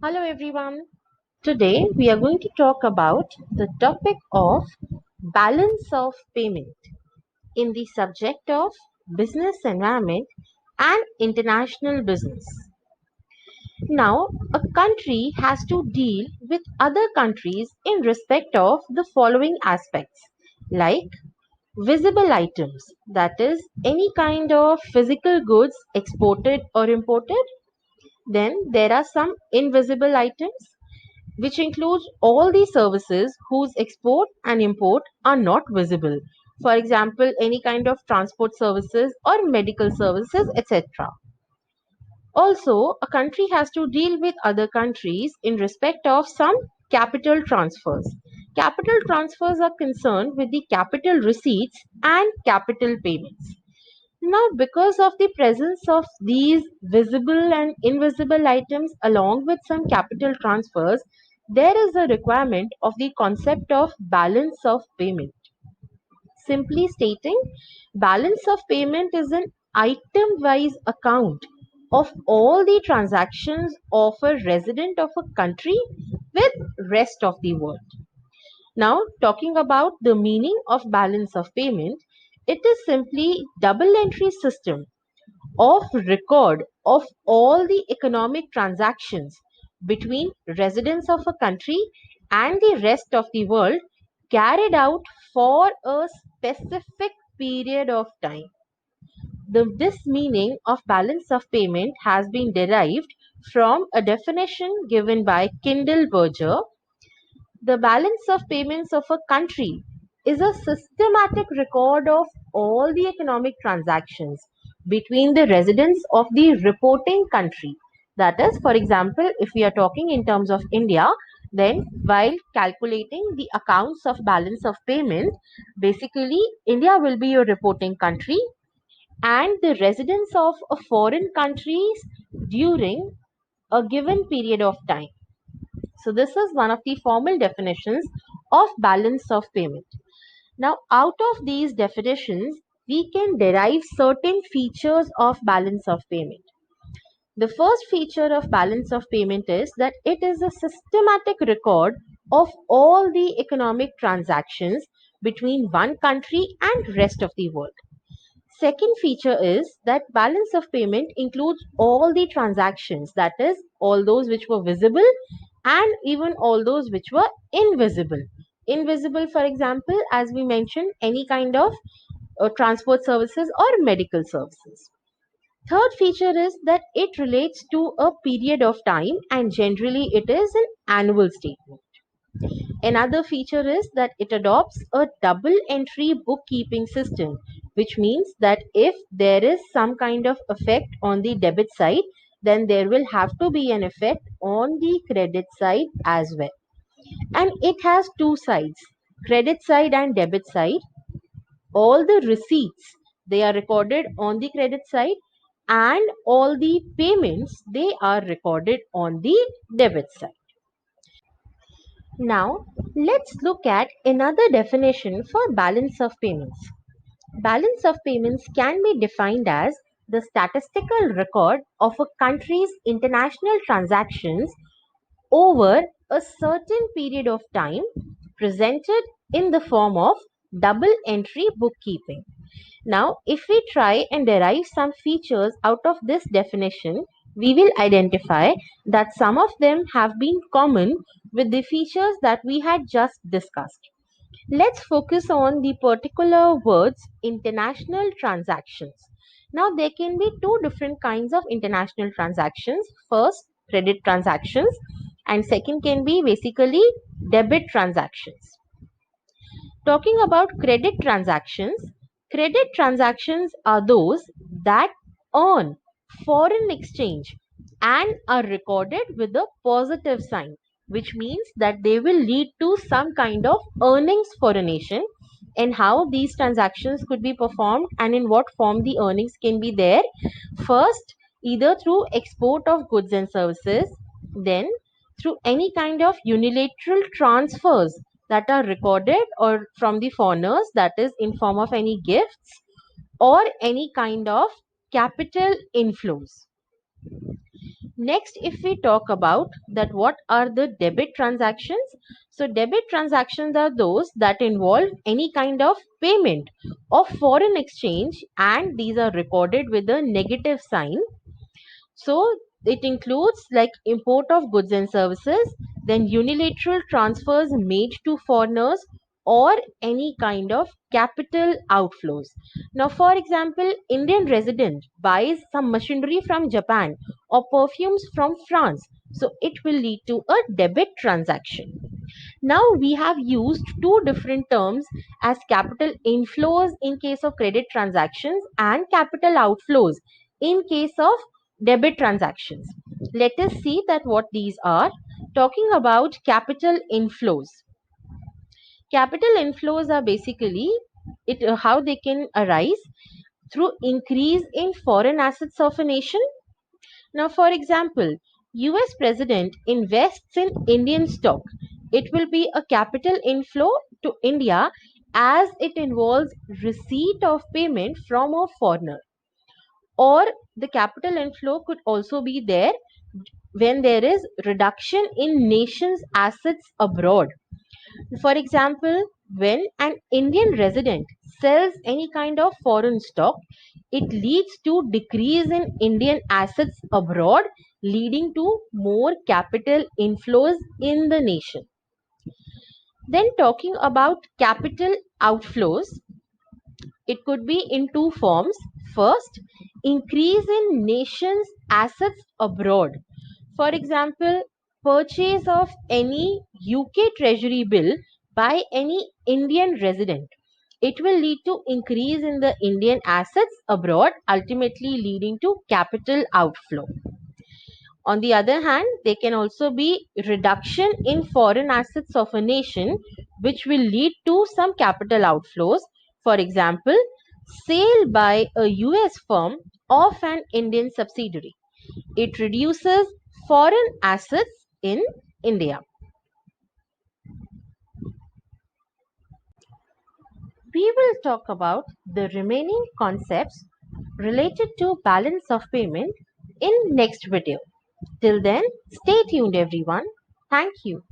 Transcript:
Hello everyone. Today we are going to talk about the topic of balance of payment in the subject of business environment and international business. Now, a country has to deal with other countries in respect of the following aspects like visible items, that is any kind of physical goods exported or imported. Then there are some invisible items which includes all the services whose export and import are not visible. For example, any kind of transport services or medical services, etc. Also, a country has to deal with other countries in respect of some capital transfers. Capital transfers are concerned with the capital receipts and capital payments. Now, because of the presence of these visible and invisible items along with some capital transfers, there is a requirement of the concept of balance of payment. Simply stating, balance of payment is an item wise account of all the transactions of a resident of a country with rest of the world. Now, talking about the meaning of balance of payment, it is simply double entry system of record of all the economic transactions between residents of a country and the rest of the world carried out for a specific period of time. This meaning of balance of payment has been derived from a definition given by Kindleberger. The balance of payments of a country is a systematic record of all the economic transactions between the residents of the reporting country. That is, for example, if we are talking in terms of India, then while calculating the accounts of balance of payment, basically India will be your reporting country and the residents of a foreign countries during a given period of time. So this is one of the formal definitions of balance of payment. Now, out of these definitions, we can derive certain features of balance of payment. The first feature of balance of payment is that it is a systematic record of all the economic transactions between one country and rest of the world. Second feature is that balance of payment includes all the transactions, that is, all those which were visible and even all those which were invisible. Invisible, for example, as we mentioned, any kind of transport services or medical services. Third feature is that it relates to a period of time and generally it is an annual statement. Another feature is that it adopts a double entry bookkeeping system, which means that if there is some kind of effect on the debit side, then there will have to be an effect on the credit side as well. And it has two sides, credit side and debit side. All the receipts they are recorded on the credit side and all the payments they are recorded on the debit side. Now, let's look at another definition for balance of payments. Balance of payments can be defined as the statistical record of a country's international transactions over a certain period of time presented in the form of double entry bookkeeping. Now, if we try and derive some features out of this definition, we will identify that some of them have been common with the features that we had just discussed. Let's focus on the particular words international transactions. Now, there can be two different kinds of international transactions. First, credit transactions, and second can be basically debit transactions. Talking about credit transactions are those that earn foreign exchange and are recorded with a positive sign, which means that they will lead to some kind of earnings for a nation, and how these transactions could be performed and in what form the earnings can be there. First, either through export of goods and services, then through any kind of unilateral transfers that are recorded or from the foreigners, that is in form of any gifts or any kind of capital inflows. Next, if we talk about that what are the debit transactions? So debit transactions are those that involve any kind of payment of foreign exchange, and these are recorded with a negative sign. So it includes like import of goods and services, then unilateral transfers made to foreigners, or any kind of capital outflows. Now, for example, Indian resident buys some machinery from Japan or perfumes from France. So it will lead to a debit transaction. Now we have used two different terms as capital inflows in case of credit transactions and capital outflows in case of debit transactions. Let us see that what these are. Talking about capital inflows. Capital inflows are basically how they can arise through increase in foreign assets of a nation. Now, for example, US President invests in Indian stock. It will be a capital inflow to India as it involves receipt of payment from a foreigner. Or the capital inflow could also be there when there is reduction in nation's assets abroad. For example, when an Indian resident sells any kind of foreign stock, it leads to decrease in Indian assets abroad, leading to more capital inflows in the nation. Then talking about capital outflows, it could be in two forms. First, increase in nation's assets abroad. For example, purchase of any UK Treasury bill by any Indian resident. It will lead to increase in the Indian assets abroad, ultimately leading to capital outflow. On the other hand, there can also be reduction in foreign assets of a nation, which will lead to some capital outflows. For example, sale by a US firm of an Indian subsidiary. It reduces foreign assets in India. We will talk about the remaining concepts related to balance of payment in next video. Till then, stay tuned everyone. Thank you.